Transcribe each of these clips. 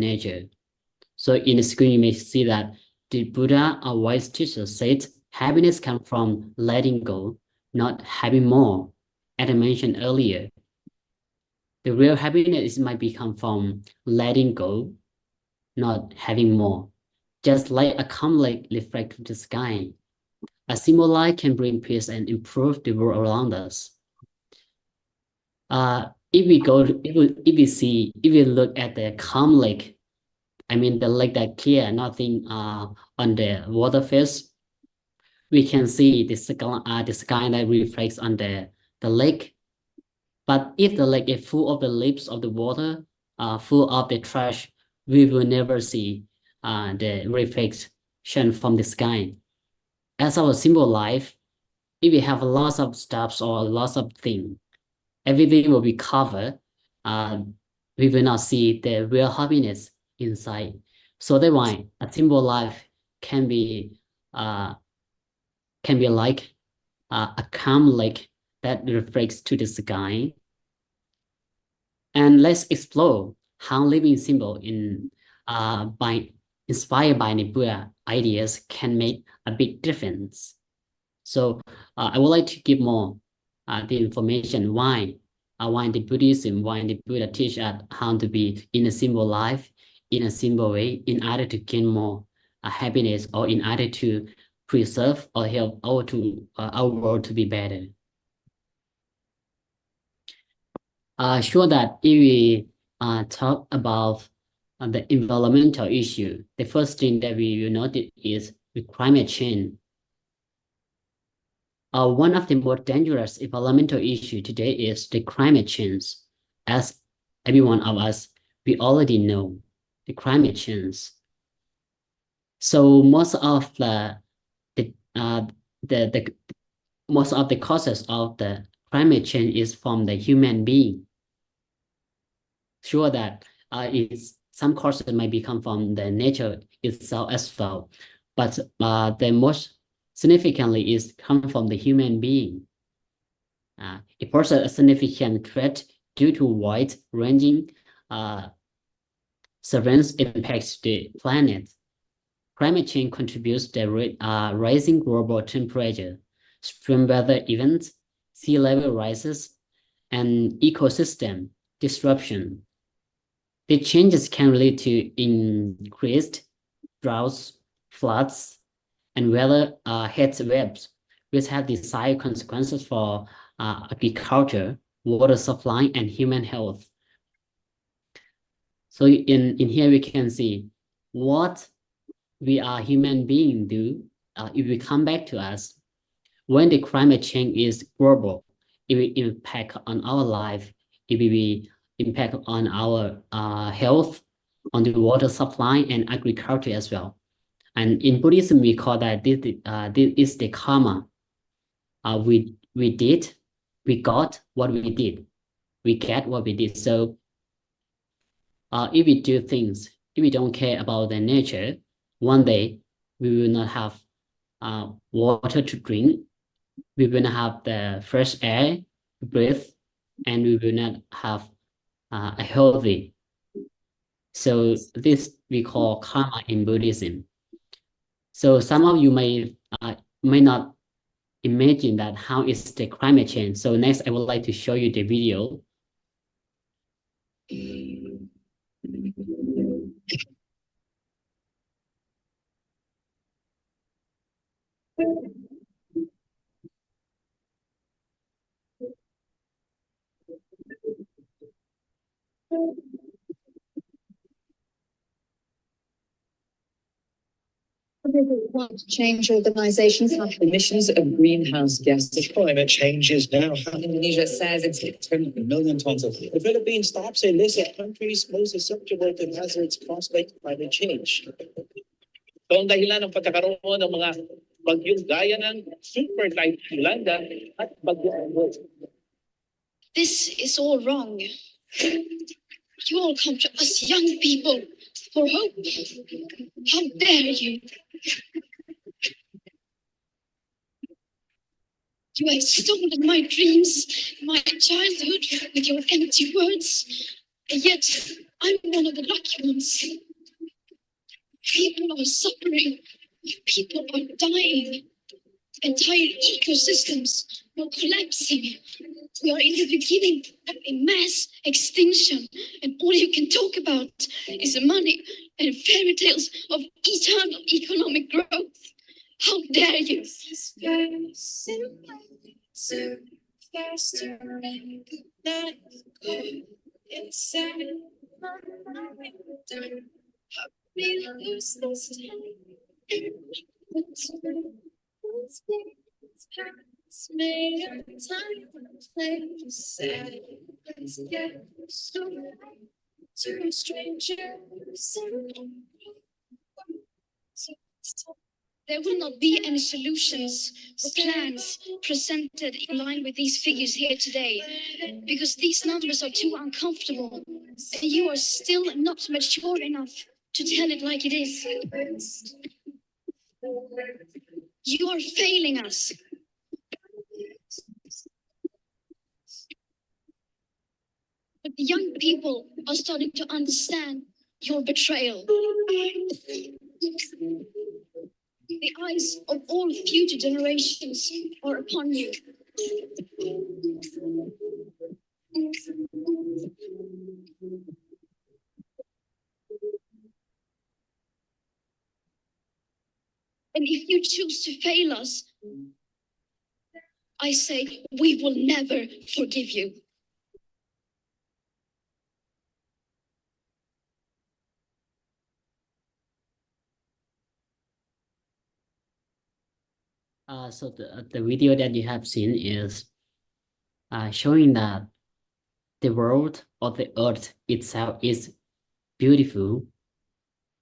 nature. So in the screen, you may see that the Buddha, a wise teacher, said happiness comes from letting go, not having more. As I mentioned earlier, the real happiness might become from letting go, not having more. Just like a calm lake reflects the sky, a simple light can bring peace and improve the world around us. If we look at the calm lake, I mean the lake that clear, nothing on the water face, we can see the sky that reflects on the lake. But if the lake is full of the leaves of the water, full of the trash, we will never see the reflection from the sky. As our simple life, if we have lots of stuffs or lots of things, everything will be covered. We will not see the real happiness inside. So that's why a simple life can be like a calm lake that reflects to the sky. And let's explore how living simple inspired by the Buddha ideas can make a big difference. So I would like to give more the information why the Buddhism, why the Buddha teach us how to be in a simple life, in a simple way, in order to gain more happiness, or in order to preserve or help our world to be better. Sure that if we talk about the environmental issue, the first thing that we will notice is the climate change. One of the most dangerous environmental issues today is the climate change. As every one of us, we already know the climate change. So most of the causes of the climate change is from the human being. Sure that some causes might become from the nature itself as well, but the most significantly is come from the human being. It poses a significant threat due to wide-ranging severe impacts to the planet. Climate change contributes to the rising global temperature, extreme weather events, sea level rises, and ecosystem disruption. The changes can lead to increased droughts, floods, and weather heat waves, which have desired consequences for agriculture, water supply, and human health. So in here we can see what we are human beings do if we come back to us. When the climate change is global, it will impact on our life, it will impact on our health, on the water supply and agriculture as well. And in Buddhism, we call that this is the karma. We got what we did. We get what we did. So if we do things, if we don't care about the nature, one day we will not have water to drink. We will not have the fresh air to breathe, and we will not have a healthy. So this we call karma in Buddhism. So some of you may not imagine that how is the climate change. So next I would like to show you the video. Climate change organizations have emissions of greenhouse gases. Climate change is now happening. Indonesia says it's 10 million tons of it. The Philippines stops a list of countries most susceptible to hazards caused by climate change. So ang dahilan ng pagkakaroon ng mga bagyong gaya ng super typhoon Yolanda at bagyong Bull. This is all wrong. You all come to us young people for hope. How dare you? You have stolen my dreams, my childhood with your empty words. And yet, I'm one of the lucky ones. People are suffering. People are dying. Entire ecosystems are collapsing. We are in the beginning of a mass extinction, and all you can talk about is money and fairy tales of eternal economic growth. How dare you? There will not be any solutions or plans presented in line with these figures here today, because these numbers are too uncomfortable, and you are still not mature enough to tell it like it is. You are failing us. But the young people are starting to understand your betrayal. The eyes of all future generations are upon you. And if you choose to fail us, I say we will never forgive you. So the video that you have seen is showing that the world or the earth itself is beautiful,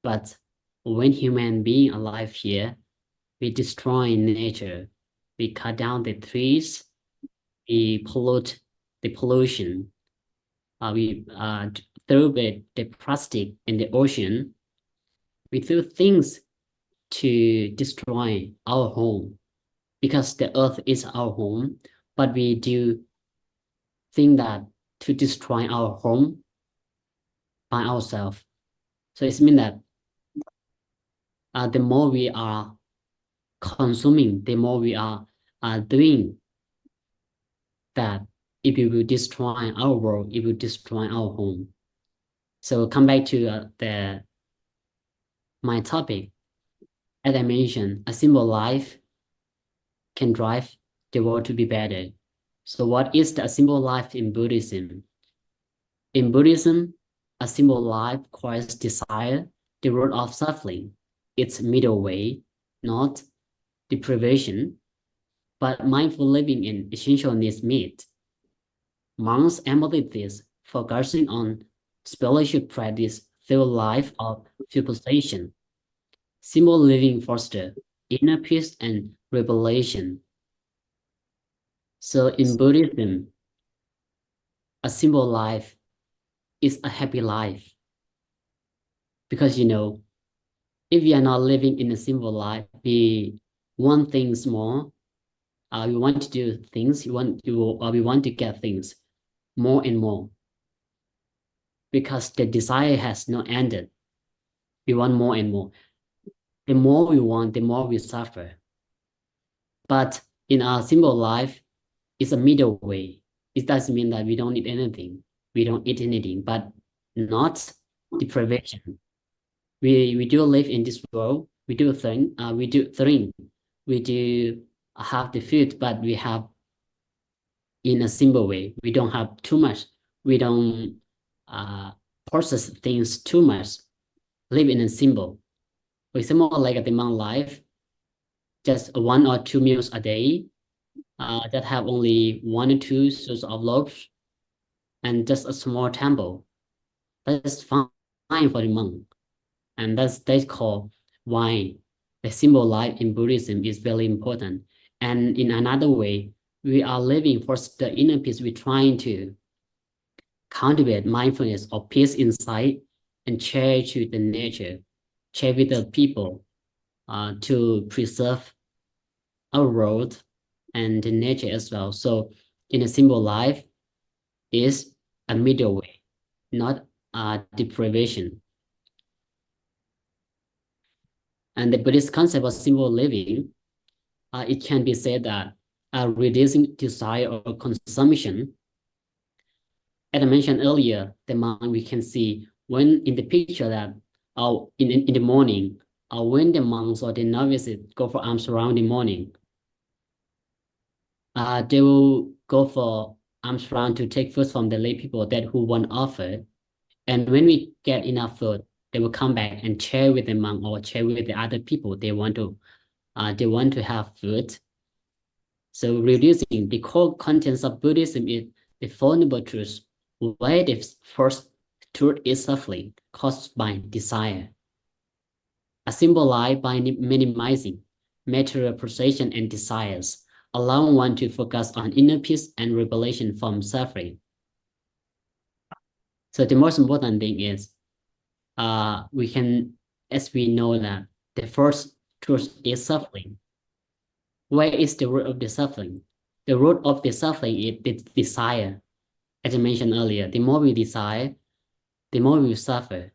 but when human being alive here, we destroy nature, we cut down the trees, we pollute the pollution, we throw the plastic in the ocean, we do things to destroy our home, because the earth is our home, but we do think that to destroy our home by ourselves. So it means that the more we are consuming, the more we are doing that, if we will destroy our world, it will destroy our home. So come back to my topic. As I mentioned, a simple life can drive the world to be better. So what is the simple life in Buddhism? In Buddhism, a simple life requires desire, the road of suffering. It's middle way, not deprivation, but mindful living in essential needs meet. Monks embody this, focusing on spiritual practice through life of purification. Simple living fosters inner peace and revelation. So in Buddhism, a simple life is a happy life. Because, if we are not living in a simple life, we want things more. We want to do things. We want to get things more and more. Because the desire has not ended. We want more and more. The more we want, the more we suffer. But in our simple life, it's a middle way. It doesn't mean that we don't need anything. We don't eat anything, but not deprivation. We do live in this world. We do drink. We do have the food, but we have in a simple way. We don't have too much. We don't process things too much. Live in a simple. For example, like the monk life, just 1 or 2 meals a day, that have only 1 or 2 sources of loaves, and just a small temple. That's fine for the monk. And that's called why the simple life in Buddhism is very important. And in another way, we are living for the inner peace. We're trying to cultivate mindfulness or peace inside and share to the nature, share with the people to preserve our world and the nature as well. So in a simple life is a middle way, not deprivation. And the Buddhist concept of simple living, it can be said that reducing desire or consumption. As I mentioned earlier, the monk, we can see when in the picture that in the morning, when the monks or the novices go for alms round in the morning, they will go for alms round to take food from the lay people that who want offer. And when we get enough food, they will come back and share with the monk or share with the other people. They want to have food. So reducing the core contents of Buddhism is the Four Noble Truths, where the first truth is suffering caused by desire. A simple life by minimizing material possession and desires, allowing one to focus on inner peace and liberation from suffering. So the most important thing is, we can, as we know that the first truth is suffering. Where is the root of the suffering? The root of the suffering is the desire. As I mentioned earlier, the more we desire, the more we suffer.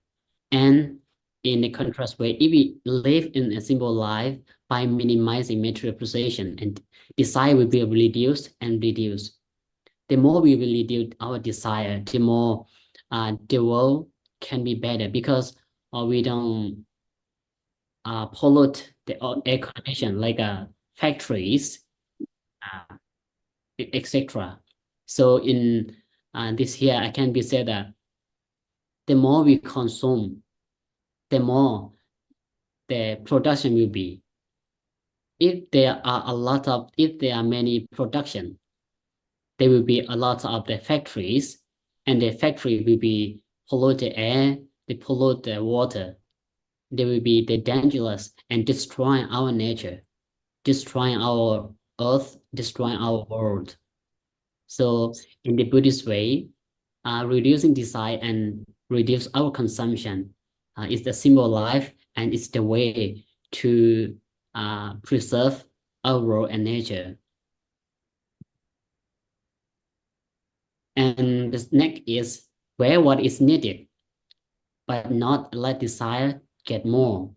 And in the contrast way, if we live in a simple life by minimizing material possession, and desire will be reduced and reduced. The more we will reduce our desire, the more the world can be better, because we don't pollute the air condition like factories, etc. So in this here, I can be said that the more we consume, the more the production will be. If there are many production, there will be a lot of the factories, and the factory will be pollute the air, they pollute the water. They will be the dangerous and destroying our nature, destroying our earth, destroying our world. So in the Buddhist way, reducing desire and reduce our consumption is the simple life, and it's the way to preserve our world and nature. And the next is where what is needed, but not let desire get more.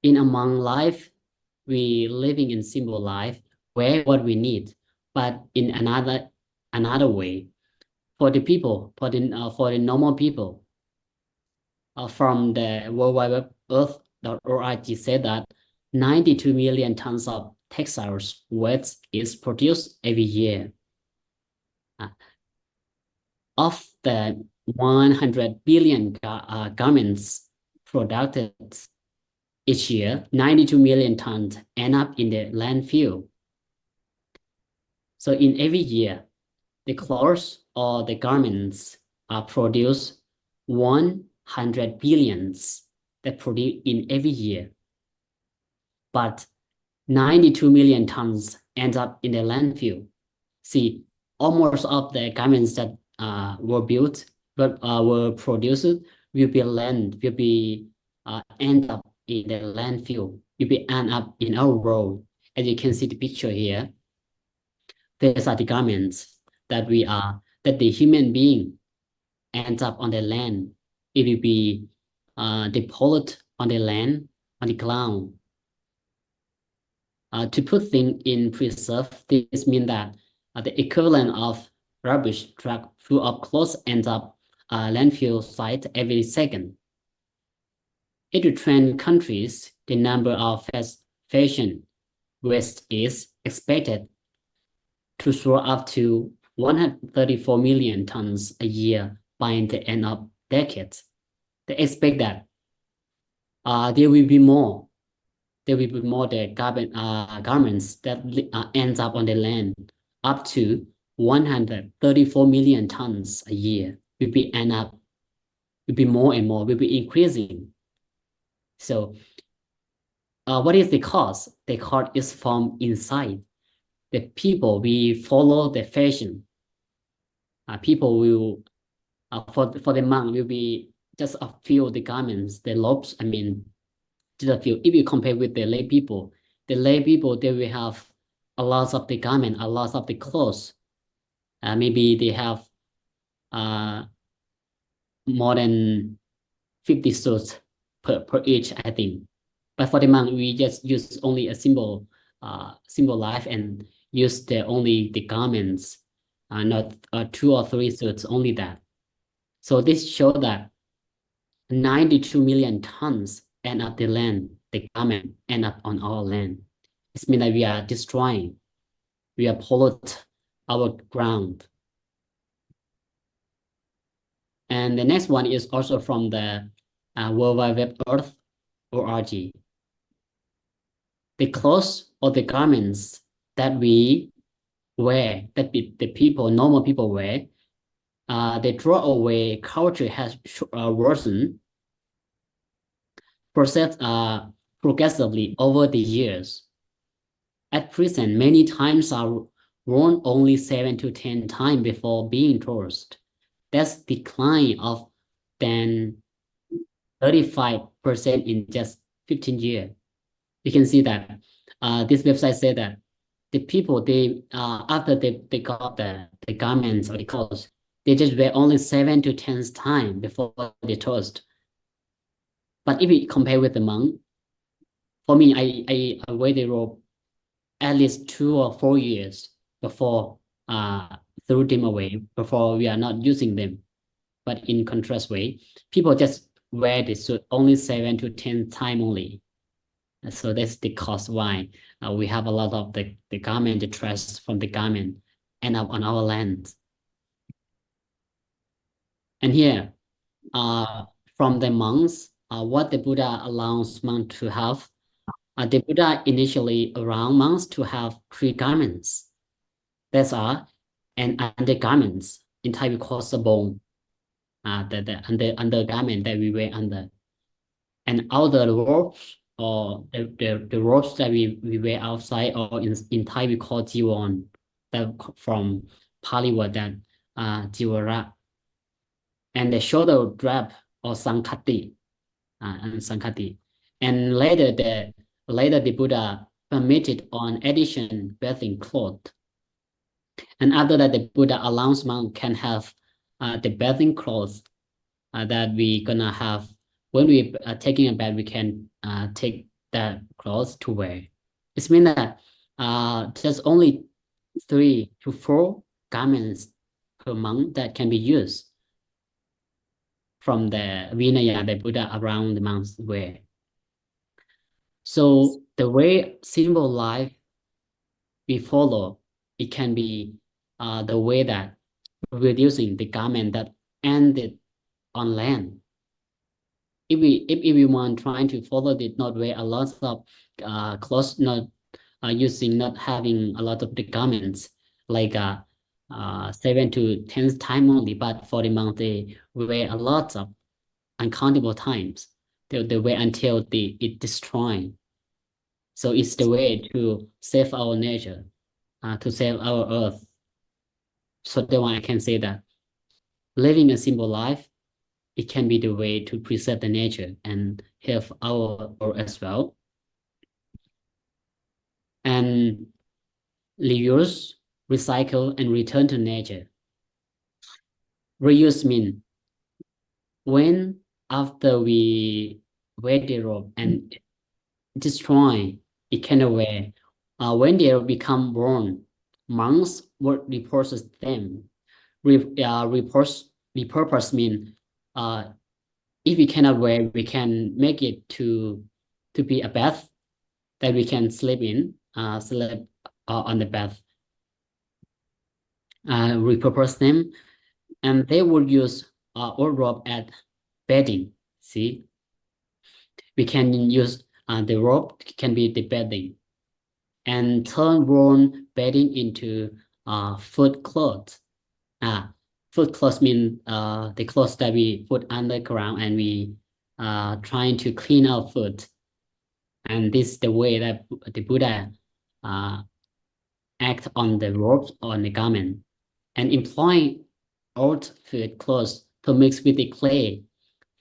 In among life, we living in simple life where what we need, but in another way, for the people, for the normal people, from the World Wide Earth.org said that 92 million tons of textiles waste is produced every year. Of the 100 billion garments produced each year, 92 million tons end up in the landfill. So in every year, the clothes or the garments are produced 100 billions that produce in every year. But 92 million tons end up in the landfill. See, almost of the garments that were built but were produced will be end up in the landfill, will be end up in our world. As you can see the picture here, these are the garments that the human being ends up on the land. It will be deposited on the land, on the ground. To put things in preserve, this means that the equivalent of rubbish truck full of clothes ends up landfill site every second. In the trend countries, the number of fashion waste is expected to soar up to 134 million tons a year by the end of decade. They expect that there will be more the garments that ends up on the land, up to 134 million tons a year will be more and more, will be increasing. So what is the cause? The cause is from inside. The people, we follow the fashion. People will, for the monk, will be just a few of the garments, the robes, I mean, just a few. If you compare with the lay people, they will have a lot of the garment, a lot of the clothes. Maybe they have more than 50 suits per each, I think. But for the monk, we just use only a simple life and use only the garments, not 2 or 3 suits, only that. So this shows that 92 million tons end up the land, the garment end up on our land. It means that we are destroying, we are pollute our ground. And the next one is also from the World Wide Web Earth org. The clothes or the garments that we wear, that the people, normal people wear, the throwaway culture has worsened progressively over the years. At present, many times are worn only 7 to 10 times before being tossed. That's decline of than 35% in just 15 years. You can see that this website said that the people, they after they got the garments or the clothes, they just wear only 7 to 10 times before they toast. But if we compare with the monk, for me, I wear the robe at least 2 or 4 years before throw them away, before we are not using them. But in contrast way, people just wear the suit only 7 to 10 times only. So that's the cause why we have a lot of the garment, the trash from the garment end up on our land. And here, from the monks, what the Buddha allows monks to have, the Buddha initially allowed monks to have 3 garments. That's and undergarments. In Thai we call sabong, the undergarment that we wear under. And outer robes, or the robes that we wear outside, or in Thai we call jiwon, that from Pali word that jiwara. And the shoulder strap or sankati, and later the Buddha permitted on addition bathing cloth. And after that, the Buddha allows monk can have the bathing clothes that we gonna have when we are taking a bath. We can take that clothes to wear. It means that there's only 3 to 4 garments per month that can be used from the Vinaya the Buddha around the monks wear. So the way simple life we follow, it can be the way that reducing the garment that ended on land. If we want trying to follow it, not wear a lot of clothes, not not having a lot of the garments, like 7 to 10 times only, but for the monk they wear a lot of uncountable times. They wear until it destroyed. So it's the way to save our nature, to save our earth. So that's why I can say that living a simple life, it can be the way to preserve the nature and help our earth as well. And reuse, recycle, and return to nature. Reuse means when after we wear the robe and destroy, it cannot wear. When they become worn, monks would repurpose them. Repurpose means if we cannot wear, we can make it to be a bath that we can sleep in, sleep on the bath. Repurpose them, and they would use old robe as bedding. See, we can use the robe can be the bedding, and turn worn bedding into food clothes. Food clothes mean the clothes that we put underground and we trying to clean our food. And this is the way that the Buddha act on the robes or on the garment, and employing old food clothes to mix with the clay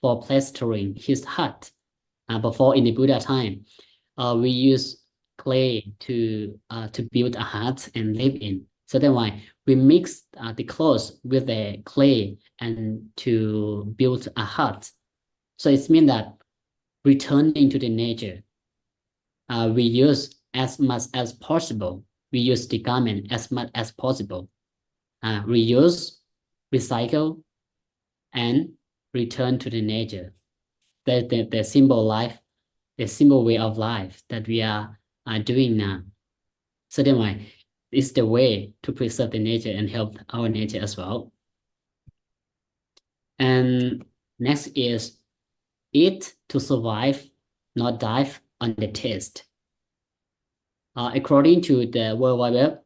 for plastering his hut. Before in the Buddha time, we use clay to build a hut and live in. So that's why we mix the clothes with the clay and to build a hut. So it means that returning to the nature, we use as much as possible. We use the garment as much as possible. Reuse, recycle, and return to the nature. The simple life, the simple way of life that we are doing now. So that's why it's the way to preserve the nature and help our nature as well. And next is eat to survive, not dive on the taste. According to the World Wide Web,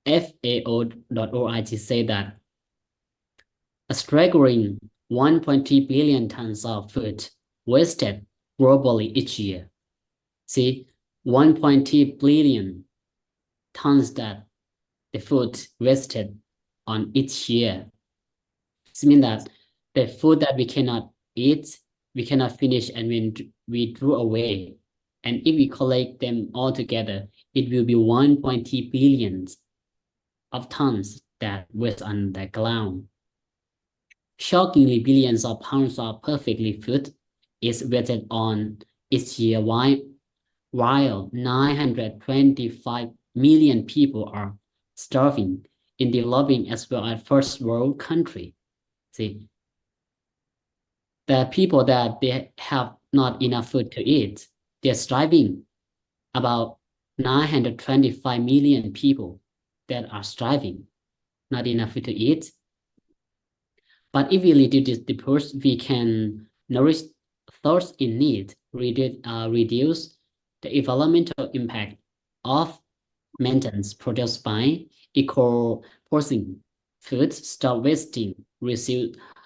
FAO.org say that a staggering 1.3 billion tons of food wasted globally each year. See, 1.3 billion tons that the food wasted on each year. It means that the food that we cannot eat, we cannot finish, and we threw away. And if we collect them all together, it will be 1.3 billion of tons that waste on the ground. Shockingly, billions of pounds of perfectly food is wasted on each year, while 925 million people are starving in developing as well as first world country. See, the people that they have not enough food to eat, they're striving. About 925 million people that are striving, not enough food to eat. But if we reduce the purse, we can nourish those in need, reduce the environmental impact of maintenance produced by eco-processing foods, stop wasting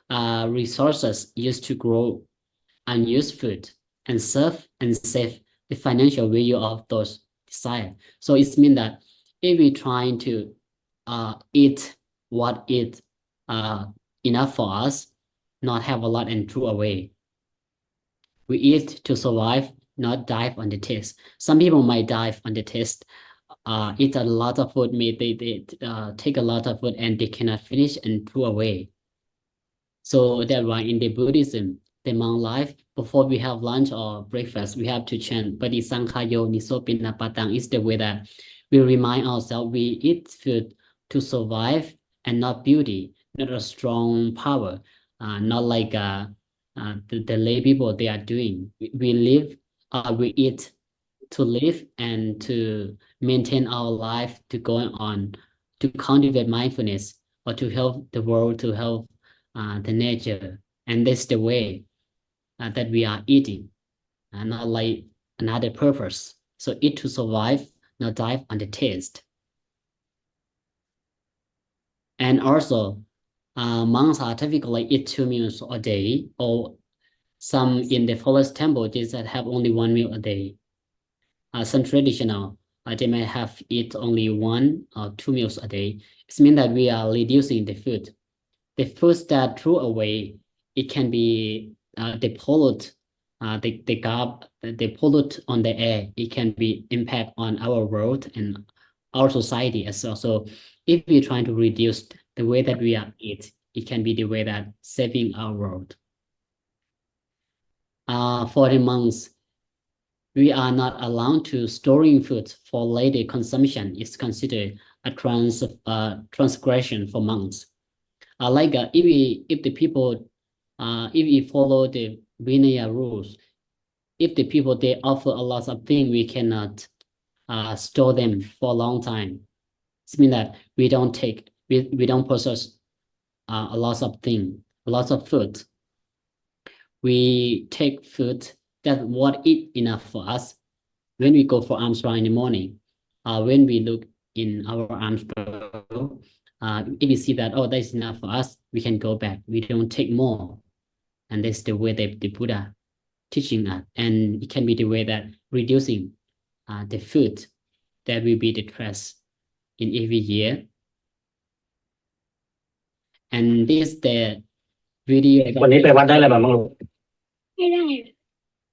resources used to grow unused food, and serve and save the financial value of those desired. So it means that if we trying to eat what is enough for us, not have a lot and throw away. We eat to survive, not dive on the taste. Some people might dive on the taste, eat a lot of food, they take a lot of food and they cannot finish and throw away. So that's why in the Buddhism, the monk life, before we have lunch or breakfast, we have to chant Padisankhayo Nisopina Patang. Is the way that we remind ourselves we eat food to survive and not beauty, not a strong power, not like the lay people they are doing. We live, we eat to live and to maintain our life, to go on, to cultivate mindfulness, or to help the world, to help the nature. And that's the way that we are eating, not like another purpose. So eat to survive, not dive on the taste. And also, monks are typically eat 2 meals a day, or some in the forest temple they have only 1 meal a day. Some traditional, they may have eat only 1 or 2 meals a day. It means that we are reducing the food. The food that threw away, it can be they pollute they pollute on the air. It can be impact on our world and our society as well. So if we're trying to reduce the way that we are eat, it can be the way that saving our world. For the monks, we are not allowed to storing food for later consumption. It's considered a transgression for monks. If the people, if we follow the Vinaya rules, if the people they offer a lot of things, we cannot store them for a long time. It means that we don't possess a lot of things, a lot of food. We take food that what is enough for us. When we go for alms round in the morning, when we look in our alms bowl, if we see that, oh, that's enough for us, we can go back. We don't take more. And that's the way that the Buddha teaching us. And it can be the way that reducing the food that will be the stress in every year. And this the video. วันนี้ไปวัดได้อะไรบ้างลูก ไม่ได้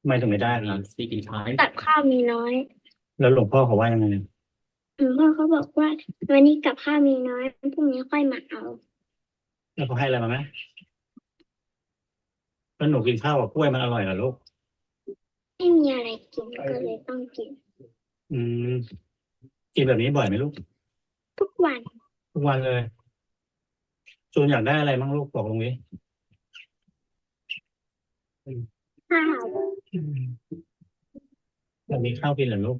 ไม่ถึงไม่ได้นะ Speak in Thai. ตัดข้าวมีน้อย แล้วหลวงพ่อเขาว่ายังไง พ่อเขาบอกว่าวันนี้กับข้าวมีน้อยพรุ่งนี้ค่อยมาเอา แล้วเขาให้อะไรมาไหมแล้วหนูกินข้าวกับกล้วยมันอร่อยเหรอลูก ไม่มีอะไรกินก็เลยต้องกิน อืมกินแบบนี้บ่อยไหมลูก ทุกวัน ทุกวันเลยจูนอยากได้อะไรบ้างลูกบอกตรงนี้ ข้าว แบบนี้ข้าวกินเหรอลูก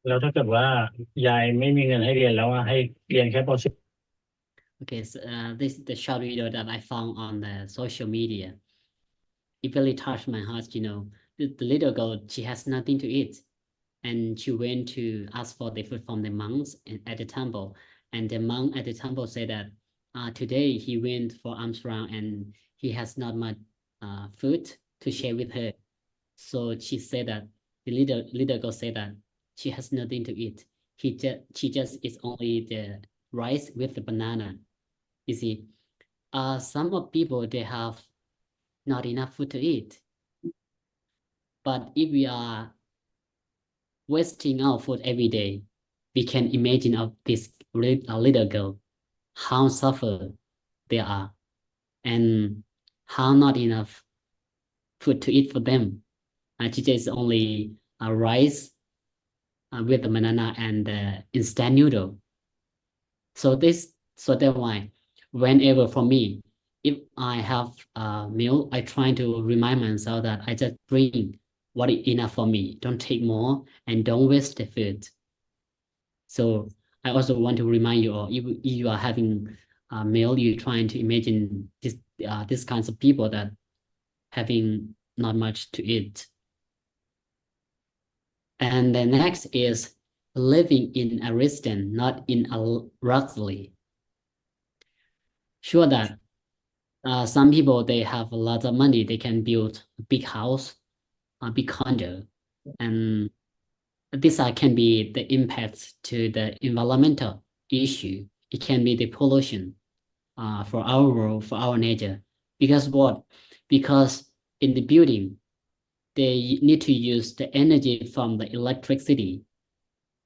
แล้วถ้าเกิดว่ายายไม่มีเงินให้เรียนแล้วอะให้เรียนแค่ป .4 Okay, so this is the short video that I found on the social media. It really touched my heart, you know. The little girl, she has nothing to eat. And she went to ask for the food from the monks at the temple. And the monk at the temple said that today he went for alms round and he has not much food to share with her. So she said that the little girl said that she has nothing to eat. She just eats only the rice with the banana. You see, some of people, they have not enough food to eat. But if we are wasting our food every day, we can imagine of this little girl, how suffer they are, and how not enough food to eat for them. She just only rice with the banana and instant noodle. So that's why whenever for me, if I have a meal, I try to remind myself that I just bring what is enough for me. Don't take more and don't waste the food. So I also want to remind you all, if you are having a meal, you're trying to imagine these kinds of people that having not much to eat. And the next is living in a residence, not in a luxury. Sure that some people, they have a lot of money, they can build a big house, a big condo, and this can be the impacts to the environmental issue. It can be the pollution for our world, for our nature. Because what? Because in the building, they need to use the energy from the electricity.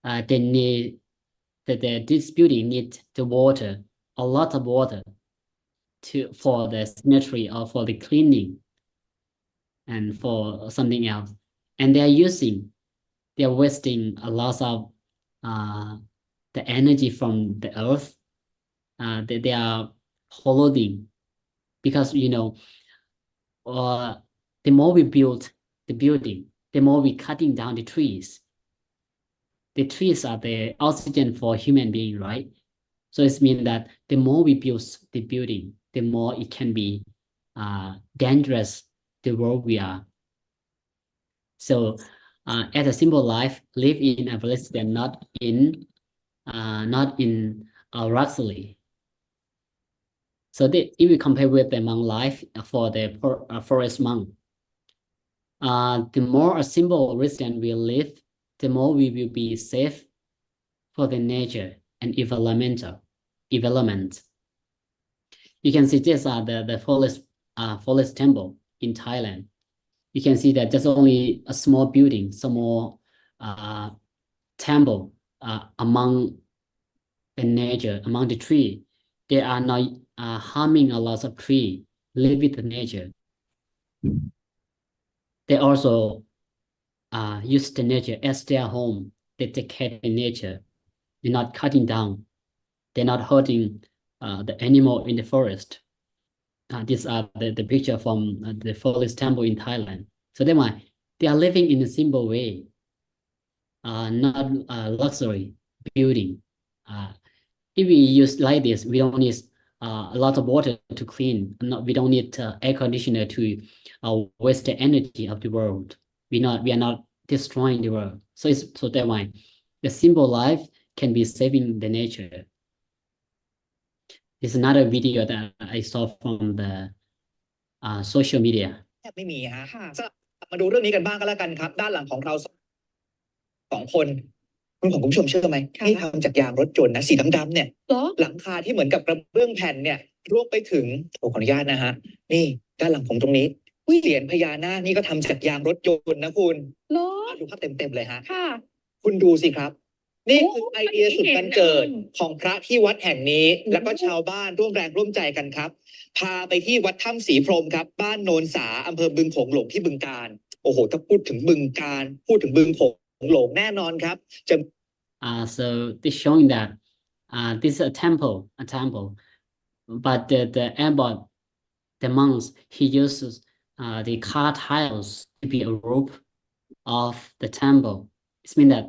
They need this building needs the water, a lot of water, for the sanitary or for the cleaning and for something else. And they're wasting a lot of the energy from the earth. They are polluting because, you know, the more we build the building, the more we cutting down the trees. The trees are the oxygen for human being, right? So it means that the more we build the building, the more it can be dangerous, the world we are. So as a simple life, live in a village and not in a luxury. So if we compare with the monk life for the forest monk, the more a simple resident we live, the more we will be safe for the nature and environment. You can see these are the forest temple in Thailand. You can see that there's only a small building, small temple among the nature, among the tree. They are not harming a lot of tree, live with the nature. They also use the nature as their home. They take care of the nature. They're not cutting down. They're not hurting the animal in the forest. These are the picture from the forest temple in Thailand. So that's why they are living in a simple way, not luxury building. If we use like this, we don't need a lot of water to clean. We don't need air conditioner to waste the energy of the world. We are not destroying the world. So that's why the simple life can be saving the nature. This is another video that I saw from the social media. ไม่มีฮะมาดูเรื่องนี้กันบ้างก็แล้วกันครับด้านหลังของเราสองคนคุณของคุณผู้ชมเชื่อไหมนี่ทำจากยางรถยนต์นะสีดำๆเนี่ยหลังคาที่เหมือนกับกระเบื้องแผ่นเนี่ยรวมไปถึงขออนุญาตนะฮะนี่ด้านหลังผมตรงนี้เหรียญพญานาคนี่ก็ทำจากยางรถยนต์นะคุณดูภาพเต็มๆเลยฮะคุณดูสิครับนี่คือไอเดียสุดบันเจิดของพระที่วัดแห่งนี้แล้วก็ชาวบ้านร่วมแรงร่วมใจกันครับพาไปที่วัดถ้ำศรีพรหมครับบ้านโนนสาอำเภอบึงโขงหลงที่บึงกาฬโอ้โหถ้าพูดถึงบึงกาฬพูดถึงบึงโขงหลงแน่นอนครับจะso this showing that this is a temple, but the abbot, the monks, he uses the car tiles to be a roof of the temple. It means that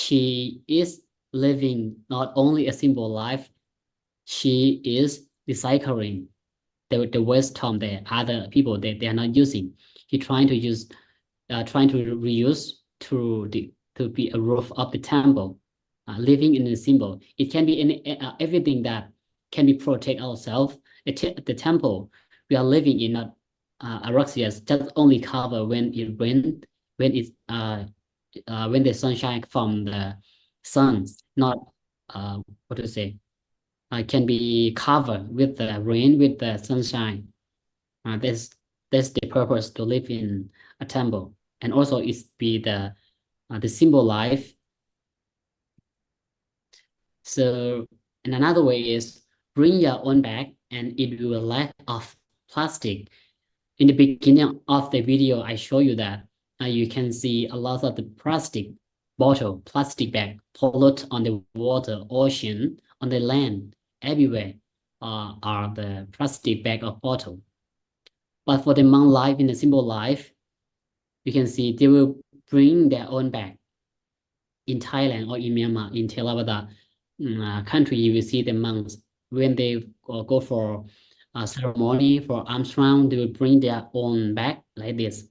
she is living not only a simple life, she is recycling the wisdom that other people that they are not using. He trying to reuse to be a roof of the temple, living in a symbol. It can be everything that can be protect ourselves. The temple we are living in not Araxias just only cover when it rain, when the sunshine from the sun, not what to say, can be covered with the rain, with the sunshine. That's the purpose to live in a temple, and also it's be the symbol life. So, and another way is bring your own bag, and it will lack of plastic. In the beginning of the video, I show you that you can see a lot of the plastic bottle, plastic bag pollute on the water, ocean, on the land, everywhere are the plastic bag or bottle. But for the monk life, in the simple life, you can see they will bring their own bag. In Thailand or in Myanmar, in THERAVADA country, you will see the monks when they go for a ceremony for alms round, they will bring their own bag like this.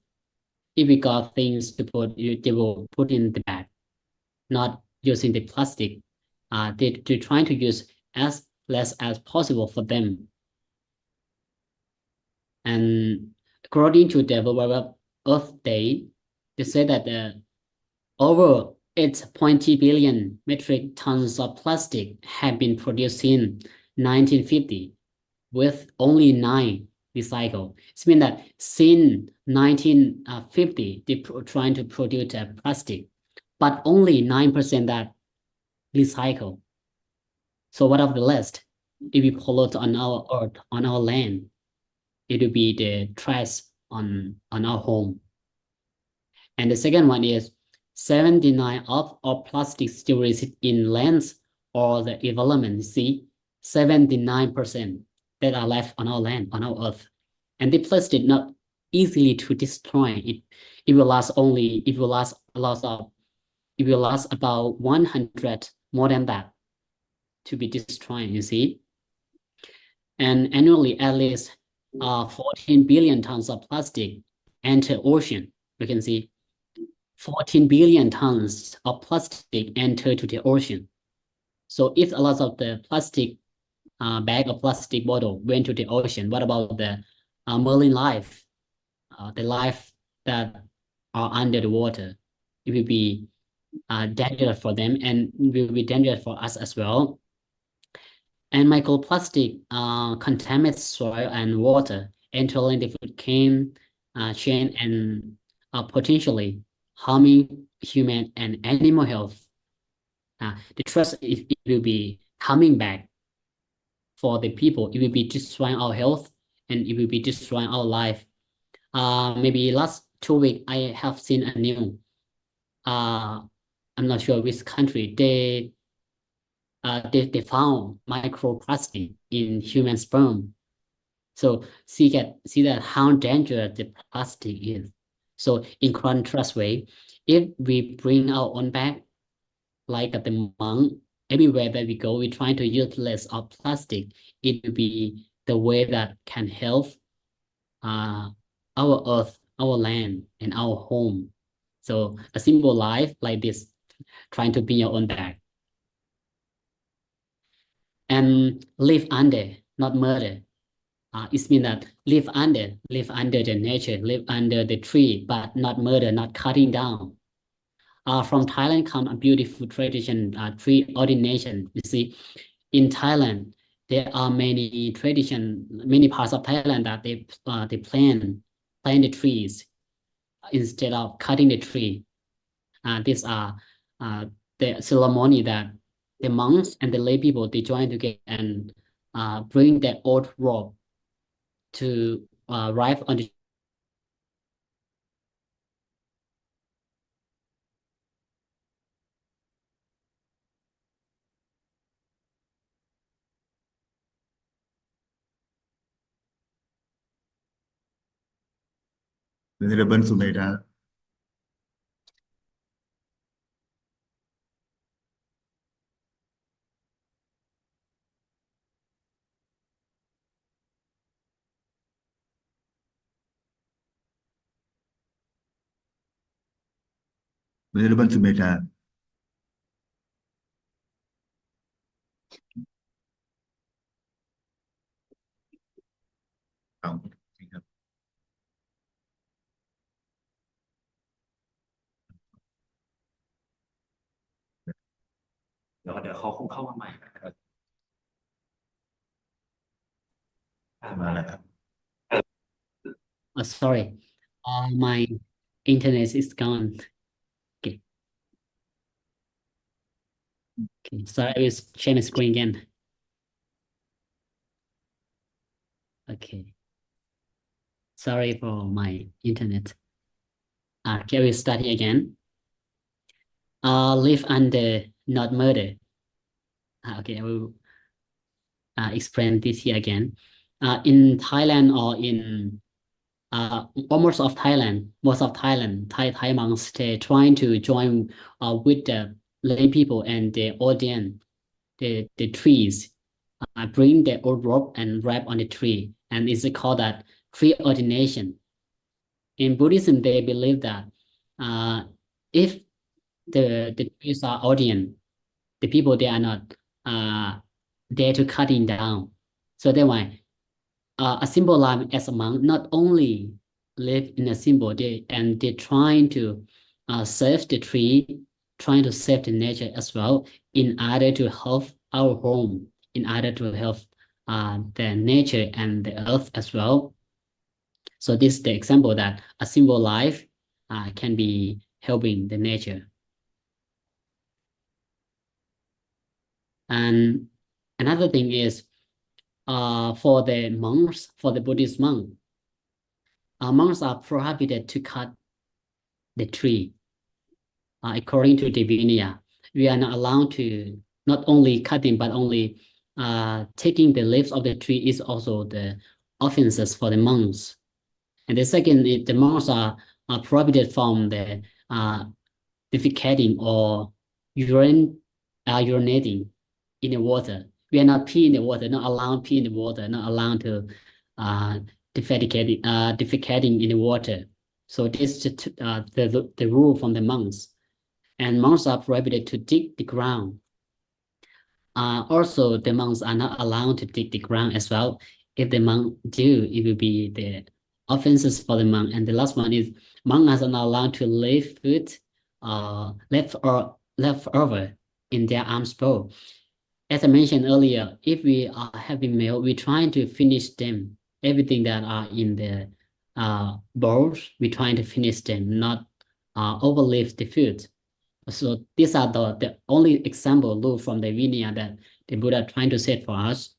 If we got things to put, they will put in the bag, not using the plastic. They try to use as less as possible for them. And according to the World Earth Day, they say that over 8.0 billion metric tons of plastic have been produced in 1950, with only 9 recycled. It means that since 1950, they trying to produce plastic, but only 9% that recycle. So what of the rest? If we pollute on our earth, on our land, it will be the trash on our home. And the second one is 79% of plastic still reside in lands or the environment. See, 79% that are left on our land, on our earth. And the plastic not easily to destroy. It will last about 100 more than that to be destroyed, you see. And annually at least 14 billion tons of plastic enter ocean. You can see 14 billion tons of plastic enter to the ocean. So if a lot of the plastic bag or plastic bottle went to the ocean, what about the marine life, the life that are under the water? It will be dangerous for them and will be dangerous for us as well. And microplastic contaminates soil and water, entering the food chain and potentially harming human and animal health. The trust it will be coming back for the people. It will be destroying our health and it will be destroying our life. Maybe last 2 weeks I have seen a news. I'm not sure which country. They found microplastic in human sperm. So see that how dangerous the plastic is. So in contrast way, if we bring our own bag, like the monk, everywhere that we go, we try to use less of plastic. It will be the way that can help our earth, our land, and our home. So a simple life like this, trying to be your own bag. And live under, not murder. It means that live under the nature, live under the tree, but not murder, not cutting down. From Thailand come a beautiful tradition, tree ordination. You see, in Thailand, there are many parts of Thailand that they plant the trees instead of cutting the tree. These are the ceremony that the monks and the lay people, they join together and bring their old robe to write on the Venerable Sumedha. Venerable Sumedha.เดี๋ยวเขาคงเข้ามาใหม่นะครับมาแล้วครับ sorry, my internet is gone. Okay, so I will share my screen again. Okay, sorry for my internet. Okay, I will start here again. Live under, not murder. Okay, I will explain this here again. In Thailand or in most of Thailand, Thai monks, they trying to join with the lay people and the audience, the trees, bring the old rope and wrap on the tree, and it's called that tree ordination. In Buddhism, they believe that if the trees are audience, the people, they are not there to cutting down. So that's why a simple life as a monk not only live in a simple day, and they're trying to save the tree, trying to save the nature as well, in order to help our home, in order to help the nature and the earth as well. So this is the example that a simple life can be helping the nature. And another thing is, for the monks, for the Buddhist monk, monks are prohibited to cut the tree. According to the Vinaya, we are not allowed to not only cutting, but only taking the leaves of the tree is also the offenses for the monks. And the second is the monks are prohibited from the defecating or urinating in the water. We are not pee in the water, not allowed pee in the water, not allowed to defecating in the water. So this is the rule from the monks. And monks are prohibited to dig the ground. Also, the monks are not allowed to dig the ground as well. If the monk do, it will be the offenses for the monk. And the last one is monks are not allowed to leave food left over in their alms bowl. As I mentioned earlier, if we are having meal, we trying to finish them. Everything that are in the bowls, we trying to finish them, not overleave the food. So these are the only example rule from the Vinaya that the Buddha trying to set for us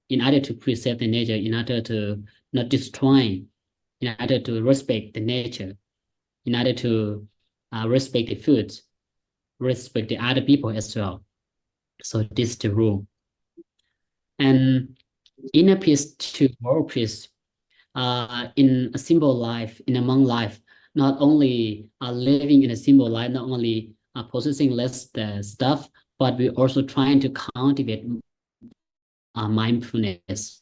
in order to preserve the nature, in order to not destroy, in order to respect the nature, in order to respect the food, respect the other people as well. So this is the rule. And inner peace to world peace, in a simple life, in a monk life, not only living in a simple life, not only possessing less stuff, but we're also trying to cultivate mindfulness.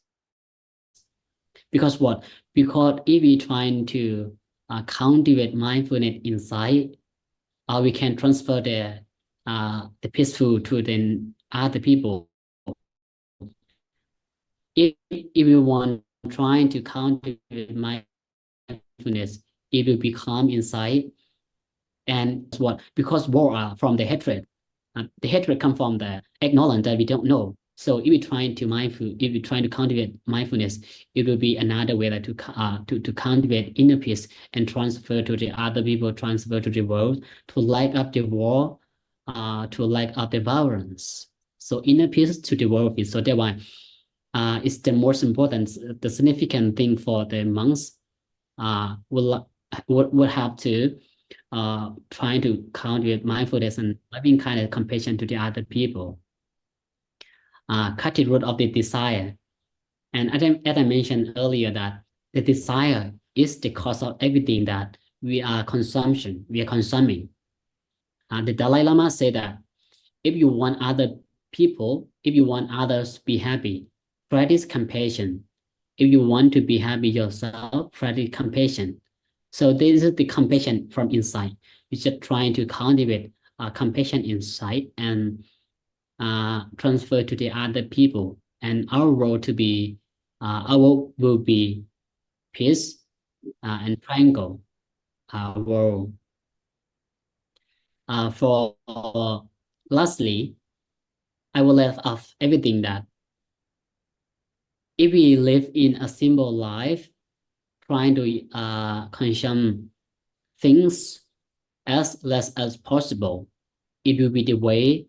Because what? Because if we trying to cultivate mindfulness inside, we can transfer the peaceful to the other people. If we want trying to cultivate mindfulness, it will become inside. And what? Because war from the hatred. The hatred comes from the ignorance that we don't know. So if we're trying to cultivate mindfulness, it will be another way to cultivate inner peace and transfer to the other people, transfer to the world, to light up the war, to light up the violence. So inner peace to the world peace. So that's why it's the most important, the significant thing for the monks. Will have to trying to cultivate mindfulness and loving kind of compassion to the other people. Cut the root of the desire. And as I mentioned earlier, that the desire is the cause of everything that we are consuming. The Dalai Lama said that if you want other people, if you want others to be happy, practice compassion. If you want to be happy yourself, practice compassion. So this is the compassion from inside. We're just trying to cultivate compassion inside and transfer to the other people. And our role will be peace and triangle world. For lastly, I will leave off everything that if we live in a simple life, trying to consume things as less as possible, it will be the way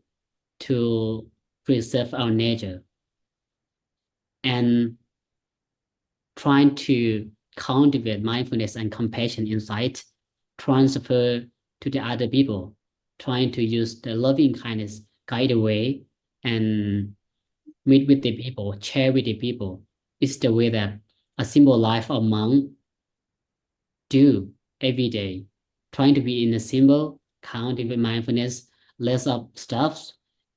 to preserve our nature. And trying to cultivate mindfulness and compassion inside, transfer to the other people, trying to use the loving kindness, guide the way, and meet with the people, share with the people. It's the way that a simple life of monk do every day, trying to be in a simple, cultivate mindfulness, less of stuff,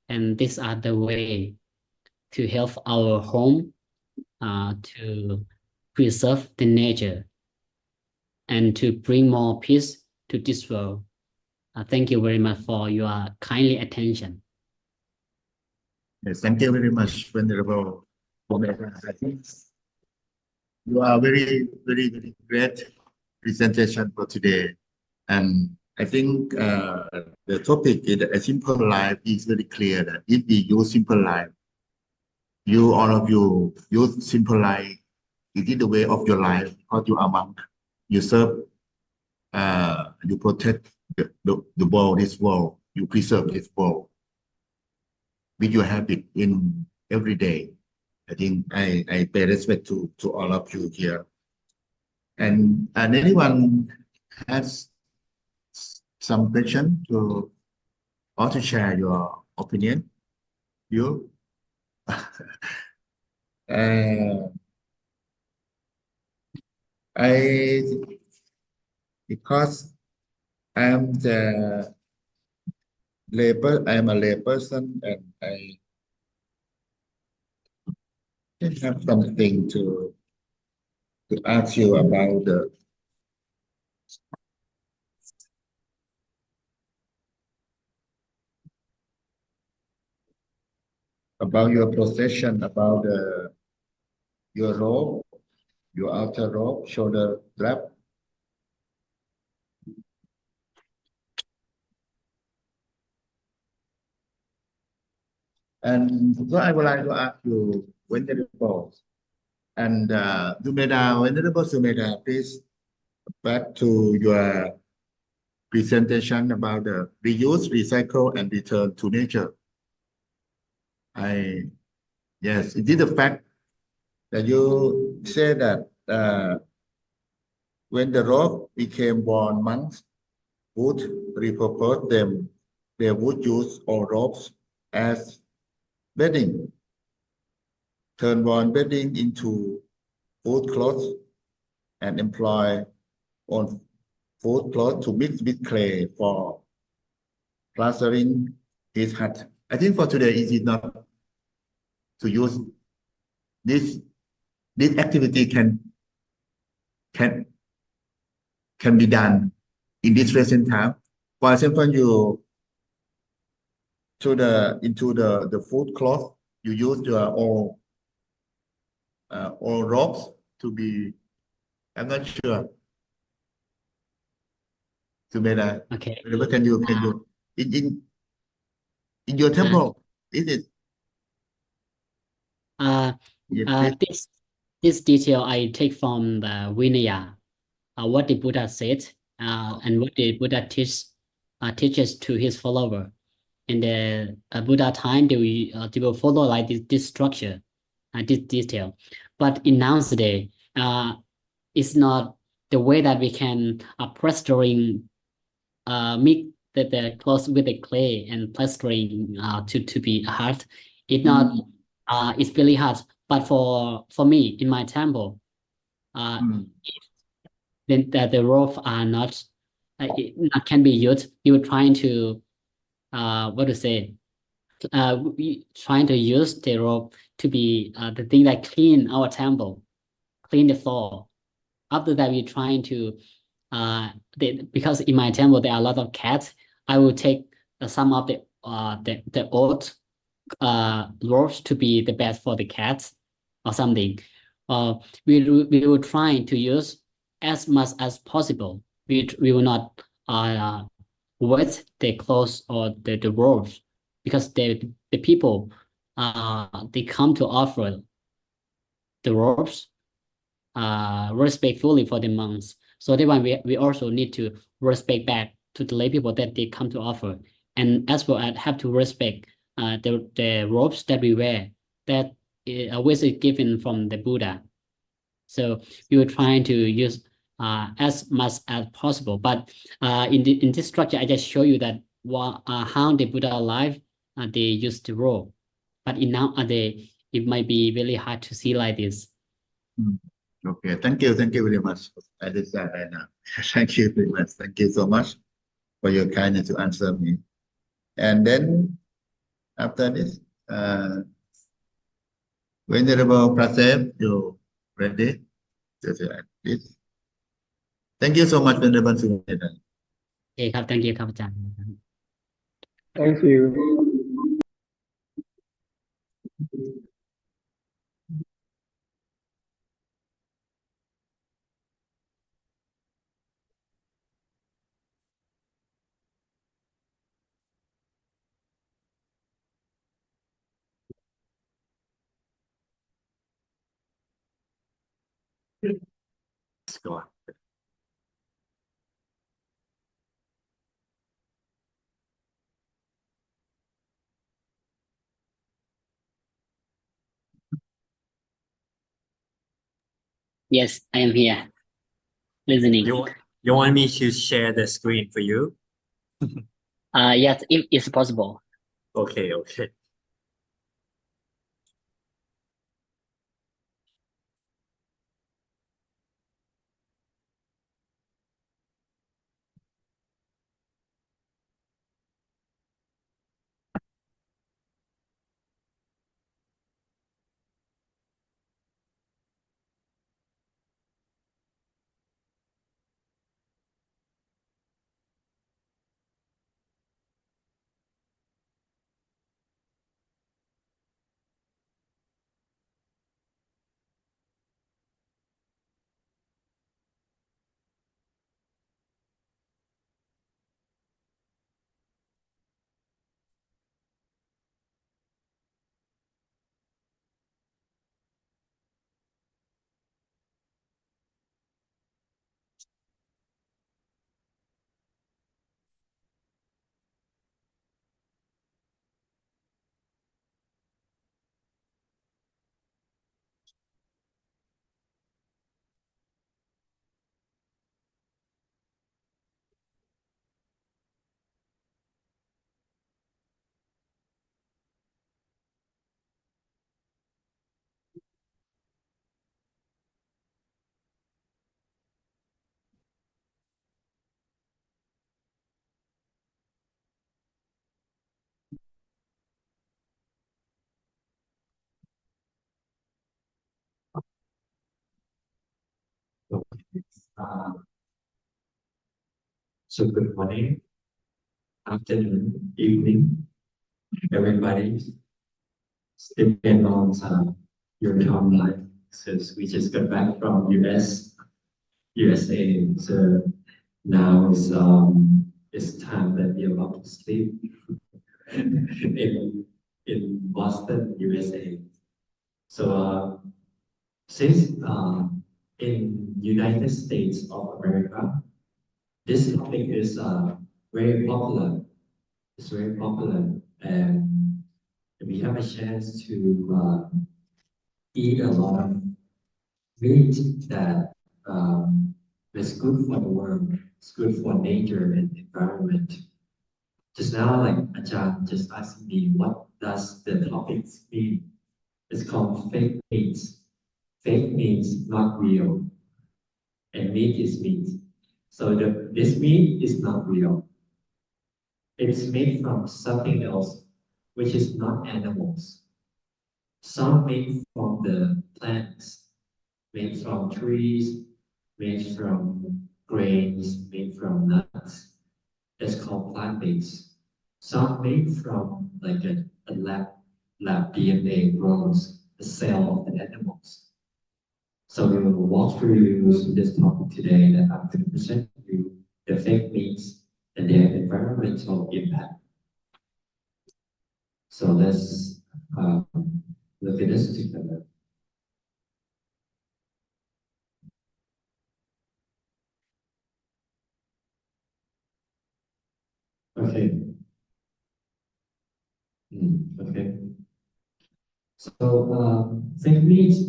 and these are the way to help our home, to preserve the nature, and to bring more peace to this world. Thank you very much for your kindly attention. Yes, thank you very much, Venerable. I think you are very, very, very great presentation for today. And I think the topic is that a simple life is very clear that if we use simple life, all of you use simple life, it is the way of your life because you are monk. You serve, you protect the world, this world, you preserve this world with your habit in every day. I think I pay respect to all of you here. And anyone has some question to or to share your opinion? You? Because I'm a lay person and I have something to ask you about your procession, about your robe, your outer robe, shoulder strap. And so I would like to ask you, Venerable, and Venerable Sumedha, please back to your presentation about the reuse, recycle, and return to nature. Yes, it is a fact that you say that when the robe became born, monks would repurpose them. They would use all robes as bedding, turn born bedding into food clothes, and employ on food cloth to mix with clay for plastering his hut. I think for today it is not to use this. This activity can be done in this recent time. For example, you into the food cloth, you use your old ropes to be. I'm not sure. To be that. Okay. Can you in your temple? Is it? Yes, please. This detail I take from the Vinaya, what the Buddha said, and what the Buddha teaches to his follower. In the Buddha time, they will follow like this structure, this detail. But in nowadays, it's not the way that we can plastering, mix the clothes with the clay and plastering to be hard. It not it's really hard. But for me in my temple, then the rope are not can be used. You were trying to what to say? We trying to use the rope to be the thing that clean our temple, clean the floor. After that, we're trying to because in my temple there are a lot of cats. I will take some of the old ropes to be the best for the cats or something. We will try to use as much as possible. We will not wet the clothes or the ropes, because the people they come to offer the ropes respectfully for the monks. So that one we also need to respect back to the lay people that they come to offer, and as well as have to respect the robes that we wear, that which is given from the Buddha. So we were trying to use as much as possible. But in this structure, I just show you that how the Buddha life they use the robe. But in nowadays, it might be really hard to see like this. Okay, thank you very much. I understand right now. Thank you very much. Thank you so much for your kindness to answer me. And then after this, Venerable Prasad, you ready? Just like this. Thank you so much, Venerable Sumedha. โอเคครับ thank you ครับอาจารย์ Thank you. Let's go on. Yes, I am here listening. You want me to share the screen for you? Yes, if it's possible. Okay. So good morning, afternoon, evening, everybody. Depend on your timeline. Since we just got back from USA, so now it's time that we're about to sleep in Boston, USA. So since in United States of America, this topic is very popular. It's very popular, and we have a chance to eat a lot of meat that is good for the world. It's good for nature and environment. Just now, like Ajahn just asked me, what does the topic mean? It's called fake meats. Fake means not real, and meat is meat. So this meat is not real. It is made from something else, which is not animals. Some made from the plants, made from trees, made from grains, made from nuts. It's called plant-based. Some made from like a lab DNA grows the cell of the animals. So we will walk through this topic today that I'm going to present to you the fake meats and their environmental impact. So let's look at this together. Okay. Okay. So fake meats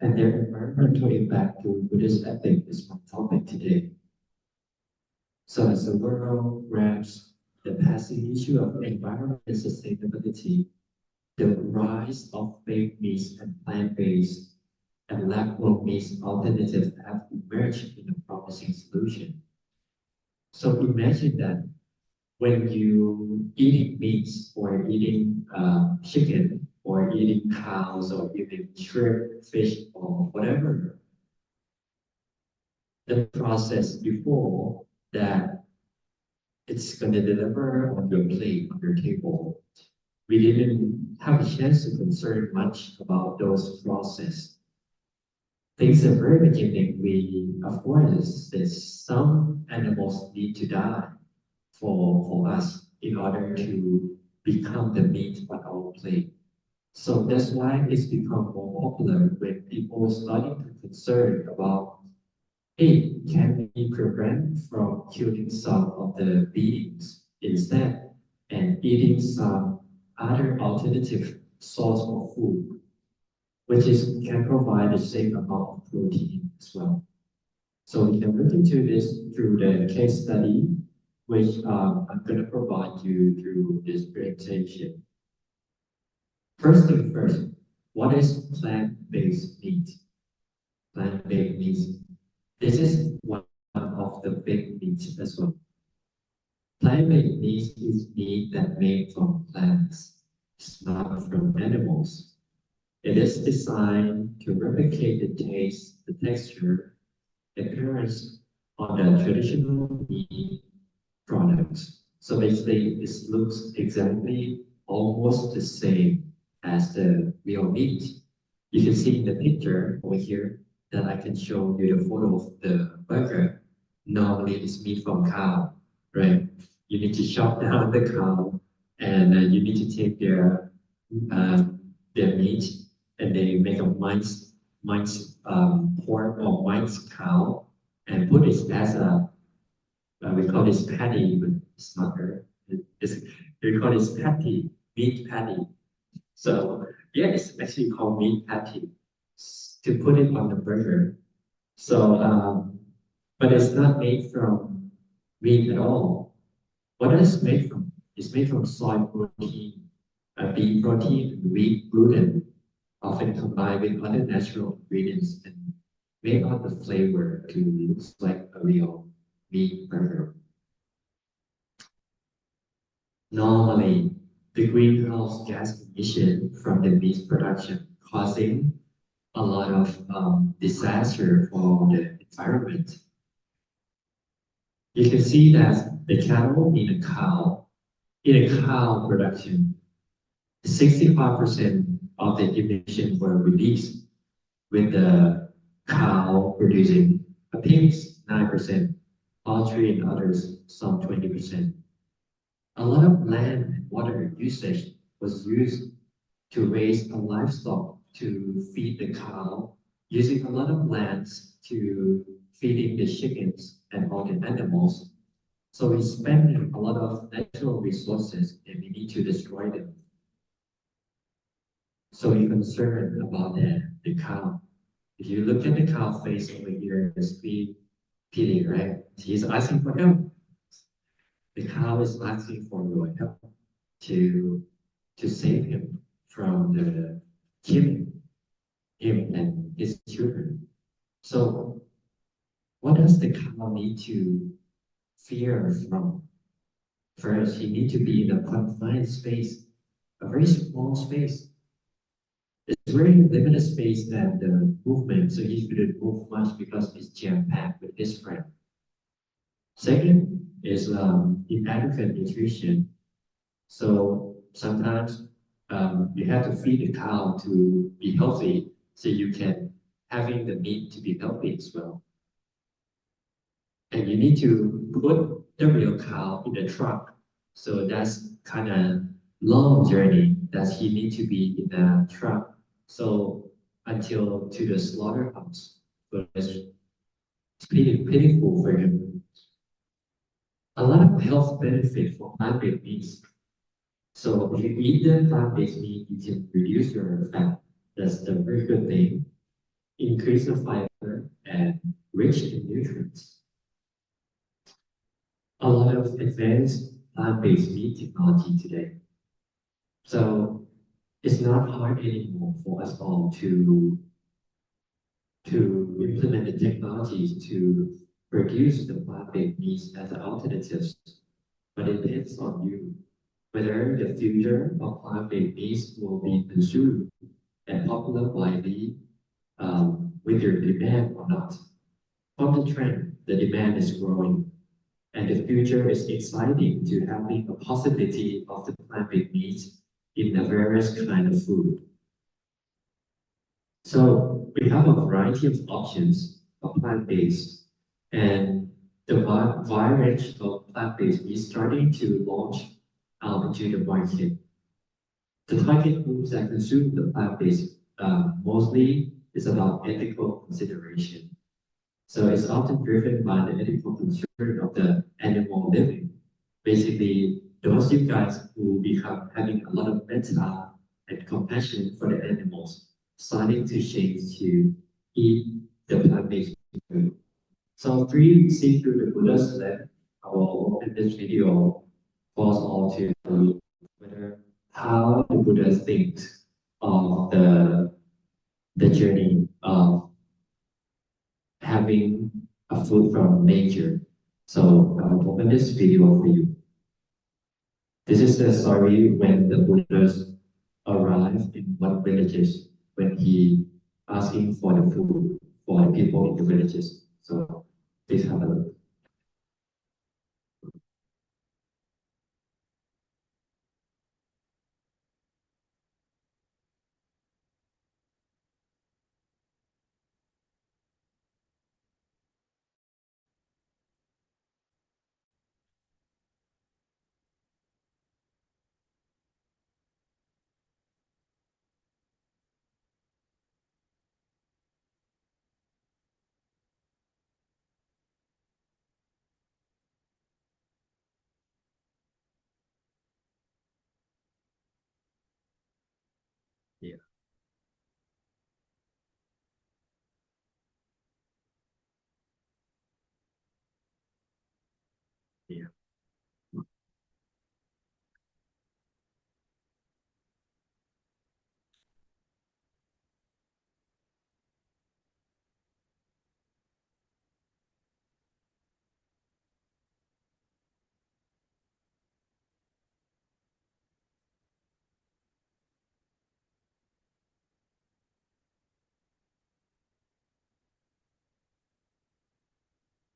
and their environmental impact to Buddhist ethics is my topic today. So as the world grabs the passing issue of environment and sustainability, the rise of fake meats and plant-based and lab-grown meat alternatives have emerged in a promising solution. So imagine that when you eating meats or eating chicken or eating cows or eating shrimp, fish, or whatever, the process before that it's going to deliver on your plate, on your table, we didn't have a chance to concern much about those processes. Things at the very beginning, we, of course, that some animals need to die for us in order to become the meat on our plate. So that's why it's become more popular when people starting to concern about, hey, can we prevent from killing some of the beings instead and eating some other alternative source of food, which can provide the same amount of protein as well. So we can look into this through the case study, which I'm going to provide you through this presentation. First thing first, what is plant-based meat? Plant-based meat. This is one of the fake meats as well. Plant-based meat is meat that made from plants. It's not from animals. It is designed to replicate the taste, the texture, the appearance on the traditional meat products. So basically, this looks exactly almost the same as the real meat. You can see in the picture over here that I can show you the photo of the burger. Normally, it's meat from cow, right? You need to chop down the cow, and you need to take their meat, and they make a minced pork or minced cow, and put it as a we call this patty, but it's not her. We call this patty, meat patty. So yeah, it's actually called meat patty to put it on the burger. So, but it's not made from meat at all. What is it made from? It's made from soy protein, beef protein, wheat gluten, often combined with other natural ingredients and make out the flavor to look like a real meat burger. Normally, the greenhouse gas emission from the meat production causing a lot of disaster for the environment. you can see that the cattle in a cow production, 65% of the emissions were released, with the cow producing a pigs 9%, poultry and others some 20%. A lot of land and water usage was used to raise a livestock to feed the cow, using a lot of lands to feeding the chickens and all the animals. So we're spending a lot of natural resources and we need to destroy them. So we're concerned about the cow. If you look at the cow face over here, it's pity, right? He's asking for help. The cow is asking for your help to save him from the killing him and his children. So what does the cow need to fear from? First, he needs to be in a confined space, a very small space. It's very limited space and the movement, so he couldn't move much because it's jam-packed with his friend. Second is inadequate nutrition. So sometimes you have to feed the cow to be healthy, so you can having the meat to be healthy as well. And you need to put the real cow in the truck. So that's kind of long journey that he need to be in the truck. So until to the slaughterhouse, so it's pitiful for him. A lot of health benefit for plant-based meats. So if you eat the plant-based meat, you can reduce your fat. That's the very good thing. Increase the fiber and rich in nutrients. A lot of advanced plant-based meat technology today. So it's not hard anymore for us all to implement the technologies to produce the plant-based meats as alternatives. But it depends on you whether the future of plant-based meats will be consumed and popular widely with your demand or not. From the trend, the demand is growing, and the future is exciting to having a possibility of the plant-based meats in the various kind of food. So we have a variety of options of plant-based, and the wide range of plant-based is starting to launch into the market. The target groups that consume the plant-based mostly is about ethical consideration. So it's often driven by the ethical concern of the animal living. Basically, those you guys who become having a lot of metta and compassion for the animals, starting to change to eat the plant-based food. So 3 see through the Buddha's lens, I will open this video for us all to look whether how the Buddha thinks of the journey of having a food from nature. So I will open this video for you. This is the story when the Buddhas arrived in one villages when he asking for the food for the people in the villages. So please have a look. Yeah. Yeah.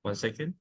One second.